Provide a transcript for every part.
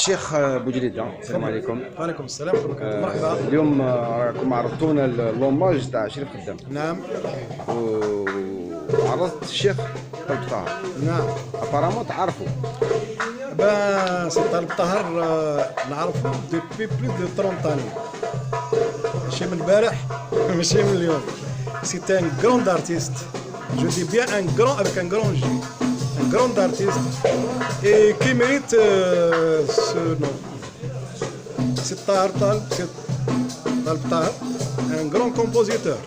الشيخ بوجريده، السلام عليكم. وعليكم السلام ورحمه الله. مرحبا. اليوم راكم عرضتونا اللوماج تاع شريف خدام. نعم. وعرضت الشيخ طلب طاهر. نعم. ابارامون تعرفوا. سي طلب طاهر نعرفه دوبي بلو دو 30 اني، ماشي من البارح ماشي من اليوم. سي ان غروند ارتيست، جو دي بيان ان غران افيك ان غران جي، un grand artiste et qui mérite ce nom. C'est Tahar Talb Tahar, un grand compositeur.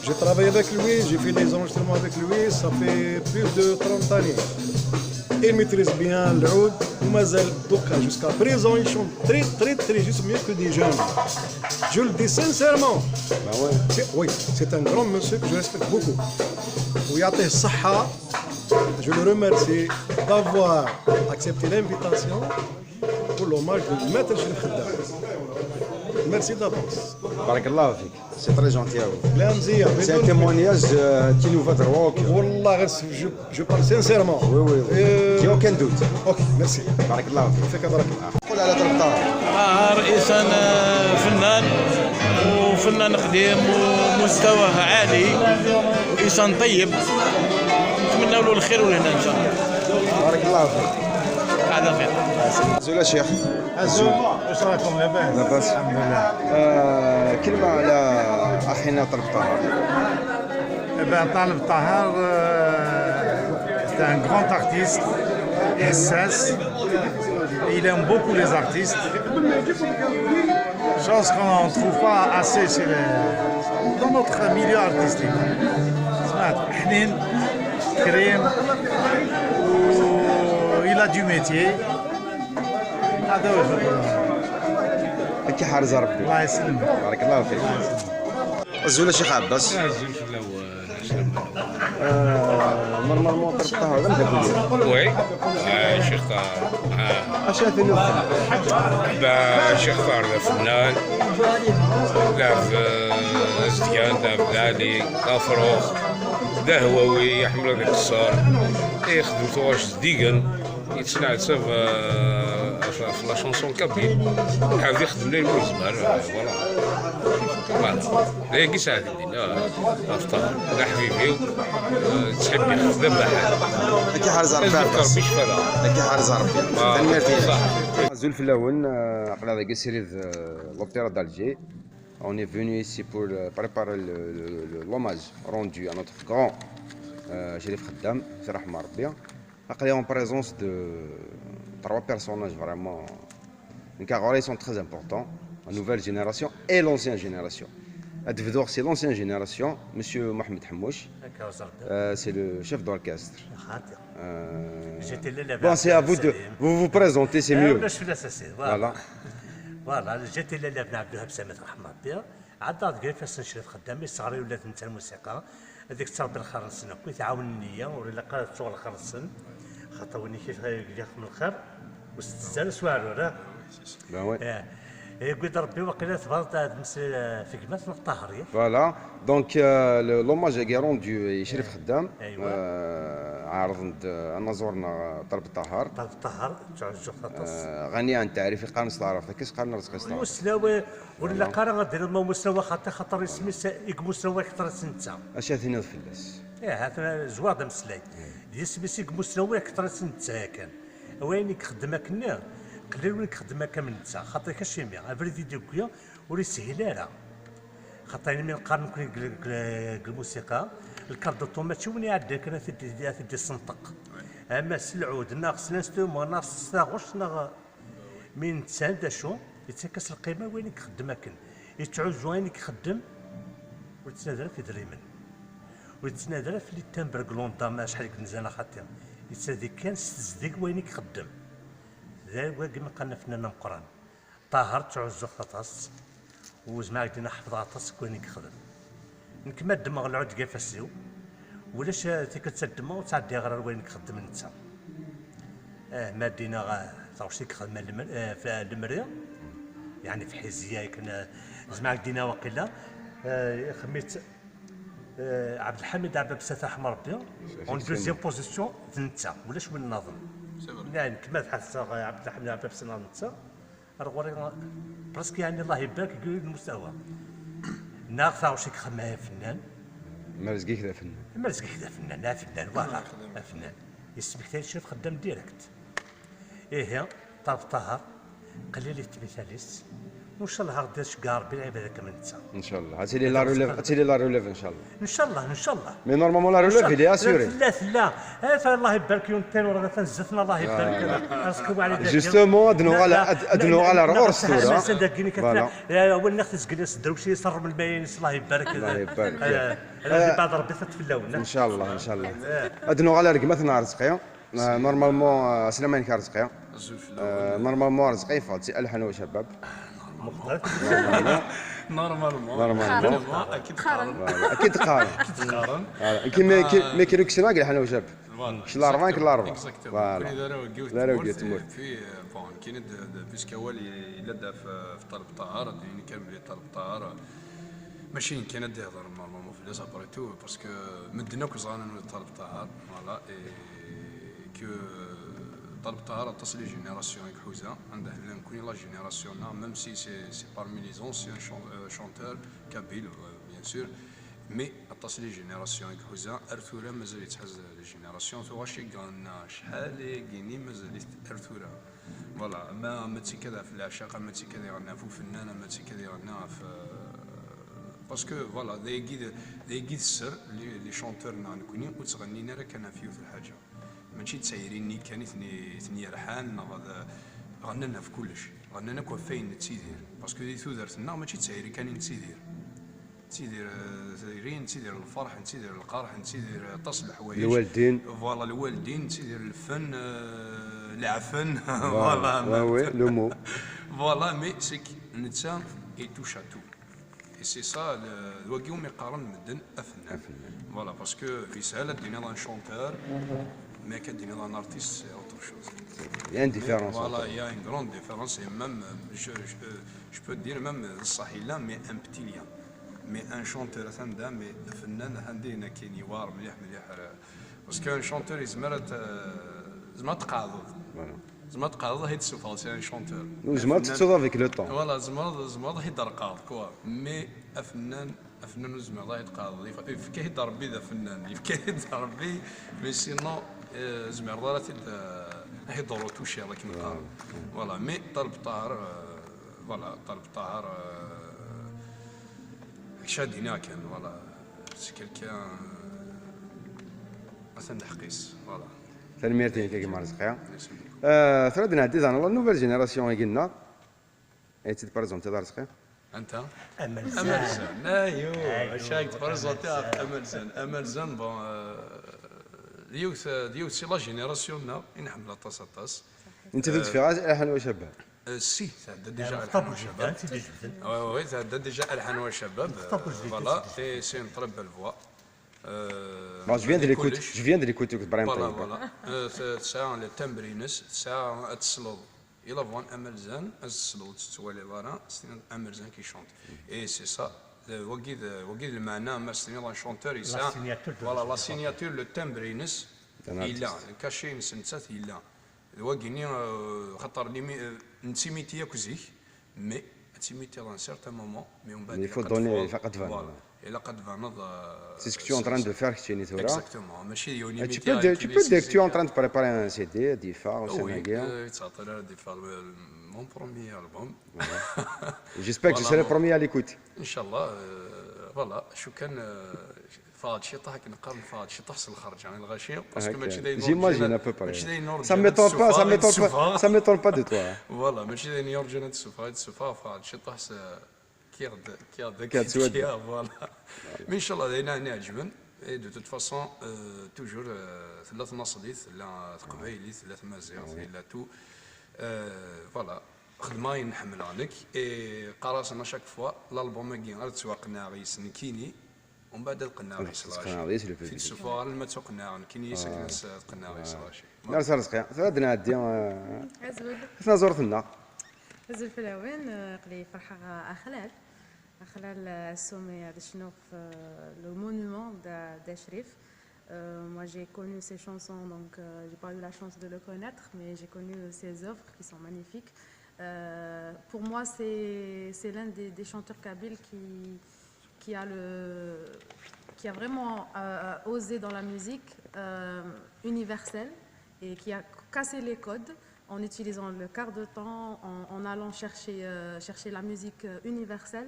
J'ai travaillé avec lui, j'ai fait des enregistrements avec lui, ça fait plus de 30 années. Il maîtrise bien le oud, Mazel Douka, jusqu'à présent il chante très juste mieux que des jeunes. Je le dis sincèrement. Bah ouais. Oui, c'est un grand monsieur que je respecte beaucoup. ويعطيه الصحة. Je le remercie d'avoir accepté l'invitation pour l'hommage de Maître Chérif Khedam. Merci d'avance. بارك الله فيك. C'est très gentil à vous. لا مزيان. C'est un témoignage qui nous va droit. والله غير je parle sincèrement. Oui. Qui aucun doute. Ok, merci. بارك الله فيك. فيك بارك الله. قول على طلب طاهر. إنسان فنان وفنان قديم ومستواه عالي وإنسان طيب، نتمنى له الخير والهنا إن شاء الله. بارك الله فيك. هذا خير. زول شيخ. عزوز، واش راكم لاباس؟ لاباس الحمد لله. كلمة على أخينا طلب طاهر. Taleb Tahar, c'est un grand artiste, SS. Il aime beaucoup les artistes. Chose qu'on ne trouve pas assez dans notre milieu artistique. Hnin, Krim, il a du métier. كي حارز ربي. الله يسلمك. بارك الله فيك. الزول شيخ عباس. نورمالمون طلب طاهر غير دابا. وي شيخ طاهر اش هذا اليوم؟ شيخ طاهر فنان، لا في ازديان، لا في لالي، لا فروخ، لا هواوي، يحمل هذاك الصار، يخدم تواش صديقا، يتسنع تساف في لا شونسون كابيل، حاول يخدم لي المزمار، فوالا. لا كي ساعد الدنيا، طاهر، لا حبيبي، تحب يخدم بحال. كي حارز ربي عباس. ربي شفاها. كي حارز ربي. تنميرتي. صح. الزول في الأول قلنا هذا سيري l'Opéra d'Alger. On est venu ici pour préparer l'hommage rendu à notre grand Chérif Khedam, Rahma Rabbi. Après, en présence de 3 personnages vraiment, car ils sont très importants, la nouvelle génération et l'ancienne génération. Advedor, c'est l'ancienne génération, Monsieur Mohamed Hamouch, c'est le chef d'orchestre. Bon, c'est à vous de vous présenter, c'est mieux. Voilà. فوالا جاتي لاله بن عبد الوهاب سامت رحمه ربي، عاد كيف فاس شريف خدامي صغري ولات نتا الموسيقى هذيك تربي الخرسن كي تعاون النيه ولا قالت شغل الخرسن خاطروني كيف يخدم الخير واستزال سوالو راه. Ben ouais. يقول ربي وقيلا تبارك في كلمات الطاهريه. Voilà, donc l'hommage est rendu Chérif Khedam. عارض أنا زورنا طلب طاهر. طلب طاهر تعجب خاطر. غني عن تعريف قارن صدارة كيس قارن رزق صدارة. مستوى ولا قارن غدير مستوى خاطر اسمي مستوى كثر سنتا. أش هذه نض فلاس. هذا زواد مسلاي. يسمي مستوى كثر سنتا كان. وين يخدم كنا قليل وين يخدم من نتا خاطر كشيمي افري فيديو كيا ولي سهيله خاطر من قارن الموسيقى الكارد اوتوماتيك وين يعدي كان في دي الصنطق اما العود ناقص لانستومون ناقص غوش من تساند شو يتكاس القيمه وين يخدم كان يتعوز وين يخدم ويتنادر في دريمن ويتنادر في لي تامبر كلوندا ما شحال كنزانه خاطر يتسادي كان ستزديق وين يخدم ذا كما قالنا فنان مقران طاهر تعوز خاطاس وزعما دينا حفظ عطاس وين يخدم نكما الدماغ العود كيف السيو ولاش تكتسدما وتعدي غير وين يخدم انت. ما دينا تعرفش يخدم في المريا يعني في حزيه كنا زعما دينا وقيلا خميت عبد الحميد عبد الساتح ربي اون دوزيام بوزيسيون انت ولاش وين ناظم يعني كما تحس عبد الحميد عبد السلام نتا رغوري براسك يعني الله يبارك يقول المستوى ناقص شي خدمه فنان ما رزقك ذا فن. ما رزقك كذا فنان لا فنان فوالا فنان يسمك تاني شوف خدام ديريكت ايه طرف طهر قليل التمثاليس وان شاء الله غدا شكار بالعباده كما نتا ان شاء الله هاتي لي لا روليف، هاتي لي لا روليف ان شاء الله. ان شاء الله ان شاء الله مي نورمالمون لا روليف اللي اسيوري. لا الله يبارك يوم الثاني وراه تنزفنا الله يبارك راسكم على جوستومون ادنو على الغور ستورا. فوالا هو الناس تسقلس دروشي يصر من الباين الله يبارك الله يبارك. انا بعد ربي تتفلاونا ان شاء الله ان شاء الله. ادنو على رقمه نهار رزقيا نورمالمون سليمان كان رزقيا نورمالمون رزقي فاضي الحن وشباب نورمالمون اكيد قارن اكيد تقارن كيما كيلوكس سنه قال حنا وشاب مش الاربعه كل الاربعه فوالا لا راه قلت تموت في بون كاين بيسك هو اللي يلدى في طلب الطهاره يعني كان بلي طلب الطهاره ماشي كاين يهضر نورمالمون في لي ابري تو باسكو مدنا كو صغارنا نولي طلب الطهاره فوالا كو طلب الطهاره تصل جينيراسيون يكحوزه عندها نكون لا جينيراسيون ميم سي سي بارمي لي زونسيان شونتور كابيل بيان سور مي تصل جينيراسيون يكحوزه ارثوره مازال يتحز لي جينيراسيون تو واش قالنا شحال كيني مازال ارثوره فوالا ما تي كذا في العشاق ما تي كذا غنا في فنان ما تي كذا غنا في باسكو فوالا ذا يقيد السر لي شونتور نكوني وتغنينا راه كان فيه في الحاجه ماشي تسايريني كان ثني رحان هذا غننا في كلش غننا كون فين تسيدير باسكو دي ثودرتنا ماشي تسايري كان تسيدير تسيديرين تسيدير الفرح تسيدير القرح تسيدير تصل الحوايج الوالدين فوالا الوالدين تسيدير الفن العفن فوالا وي لو مو فوالا مي سي الانسان يتوش تو اي سي سا الواقي ما يقارن مدن افنان فوالا باسكو يسهل دينا ان شونتور mais qu'à dire un artiste c'est autre chose. Il y a une différence. Voilà, il y a une grande différence et même, je peux dire même صحيح mais un petit lien. Mais un chanteur ثاندا mais فنان عندنا كاين يوار مليح parce qu'un chanteur زعما تقاعد. زعما تقاعد هي تسوفال سي ان شونتور. زعما تتوضا افيك لو طون. فوالا زعما هي درقاض كوا مي فنان زعما الله يتقاض يفكيه ضربي ذا فنان يفكيه ضربي مي سينو زعما راه هي دورو توشي الله كيما قال فوالا مي طلب الطهر فوالا طلب الطهر شادينا كان فوالا سي كيلكان مثلا حقيس فوالا تنميرتين كيما رزقيا ثردنا هدي زعما لا نوفيل جينيراسيون قلنا اي تي بريزونتي رزقيا انت امل زان ايوا شاك تبرزونتي امل زان بون ديوث سي لا جينيراسيون نحمل طاس انت درت فيها الحان وشباب سي تعدى ديجا الحان وشباب وي تعدى ديجا الحان وشباب فوالا اي سي نطرب الفوا Moi, je viens de l'écouter avec Brian Taylor. Voilà, ساعة التمرينس ساعة تسلط إلا فون أمل زان تسلط تسوالي لارا سنين أمل زان كي شونت إي سي سا وقيد المعنى ما سنين لا شونتور يسا فوالا لا سينياتور لو تمرينس إلا كاشين سنتات إلا وقيني خاطر لي نتيميتي ياك زيك مي نتيميتي دان سيرتان مومون مي من بعد il faut donner فقط فان. إلا قد فانض C'est ce que tu es en train de faire chez Tora. Exactement. Tu peux dire que tu es en train de préparer un CD, Difa, au Sénégal. Oui, mon premier album. J'espère que je serai le premier à l'écoute. Inch'Allah, voilà, شو كان فهاد شي طاح كنقارن فهاد شي تحصل الخرج يعني الغاشيه باسكو ماشي داير J'imagine à peu près. ماشي داير Ça m'étonne pas de toi. فوالا ماشي داير يورجن هاد السوفا فهاد شي طاح كي فوالا مي ان شاء الله داينا نعجبن اي دو توت فاسون توجور ثلاث ناصليت لا قبايلي ثلاث مازيغ لا تو فوالا خدمه ينحمل عليك اي قراسنا شاك فوا الالبوم كي غير تسواقنا غيس نكيني ومن بعد القناغيس راشي في السفاره ما توقنا كاين يسكن القناغيس راشي ناس رزقيا ثلاثنا هادي حنا زورتنا هزول في الهوان قلي فرحه خلال السومي هذا شنو في لو مونومون دا شريف Moi, j'ai connu ses chansons, donc j'ai pas eu la chance de le connaître, mais j'ai connu ses œuvres qui sont magnifiques. Pour moi, c'est l'un des chanteurs kabyles qui a vraiment osé dans la musique universelle et qui a cassé les codes en utilisant le quart de temps, en allant chercher la musique universelle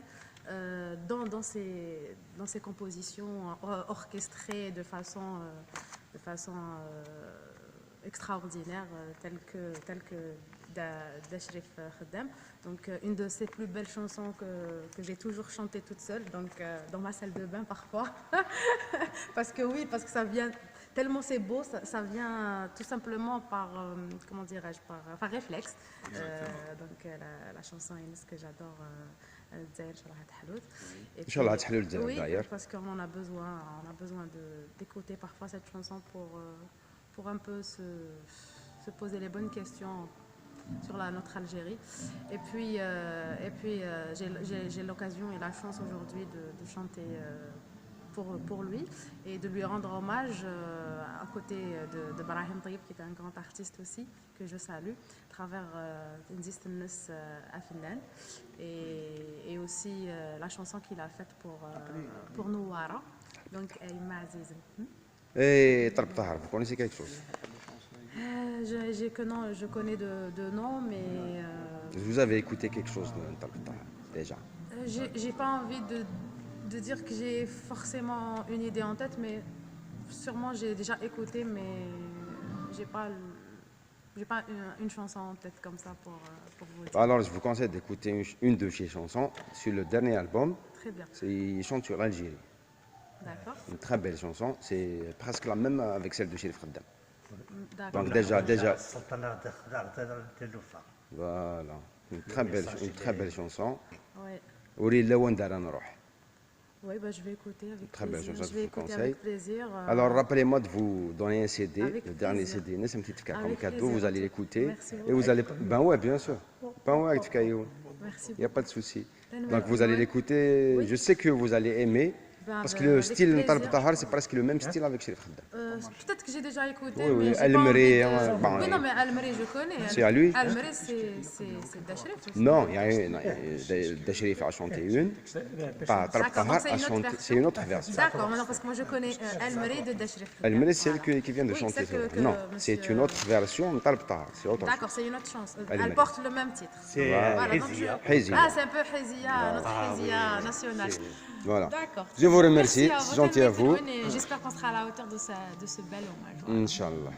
dans ses compositions orchestrées de façon extraordinaire, telle que d'Achrif Khaddam. Donc une de ses plus belles chansons que j'ai toujours chantée toute seule, donc dans ma salle de bain parfois. Parce que ça vient, tellement c'est beau, ça vient tout simplement par, comment dirais-je, par réflexe. Donc la chanson Inès que j'adore, Dzaïr Shalhat Halout. Shalhat Halout, d'ailleurs. Parce qu'on a besoin d'écouter parfois cette chanson pour un peu se poser les bonnes questions sur notre Algérie. Et puis j'ai l'occasion et la chance aujourd'hui de chanter pour lui et de lui rendre hommage à côté de Brahim Taïb, qui est un grand artiste aussi, que je salue, à travers Nzist Nus à Finlande, et aussi la chanson qu'il a faite pour Nouara. Donc, Aïma Aziz. Et Talb Tahar, vous connaissez quelque chose? Je connais de nom, mais... Vous avez écouté quelque chose de Talb Tahar, déjà? J'ai pas envie de dire que j'ai forcément une idée en tête, mais sûrement j'ai déjà écouté, mais j'ai pas une chanson en tête comme ça pour vous dire. Alors je vous conseille d'écouter une de ses chansons sur le dernier album. Très bien. Il chante sur l'Algérie. D'accord. Une très belle chanson, c'est presque la même avec celle de Cherif Khaddam. D'accord. Donc déjà, voilà, une très belle chanson. Ouais. Oui, je vais écouter avec Très belle plaisir. chanson, Je vais je vous écouter conseille. avec plaisir. Alors rappelez-moi de vous donner un CD, Avec le dernier plaisir. CD, c'est un petit comme Avec cadeau, plaisir. vous allez l'écouter Merci et beaucoup. vous allez... Ben ouais, bien sûr. Ben ouais, avec Caillou. Merci Il n'y a beaucoup. pas de souci. Donne-moi Donc vous allez ouais. l'écouter, Oui. je sais que vous allez aimer, parce que le avec style de Talb plaisir. Tahar, c'est presque le même style avec Cherif Khaddam. Peut-être que j'ai déjà écouté, Oui, oui, mais j'ai pas Al-Mri, envie de... hein, bon, Oui, non, mais Al-Mri, je connais. C'est à lui? Al-Mri, c'est d'Achrif aussi. Non, il y a une, Dachrif a chanté une, pas Talb D'accord, Tahar donc a chanté, c'est une autre version. D'accord, non, parce que moi je connais Al-Mri de d'Achrif. Al-Mri, c'est celle qui vient de Oui, chanter. celle que Non, monsieur- c'est une autre version de Talb Tahar, c'est autre chose. D'accord, c'est une autre chance. Al-Mri. Elle porte le même titre. C'est Voilà, donc Hizia. Hizia. Ah, c'est un peu Hizia, notre Hizia nationale. Voilà. D'accord. Je vous remercie, Merci c'est gentil à vous. et j'espère qu'on sera à la hauteur de ce bel hommage. Inch'Allah.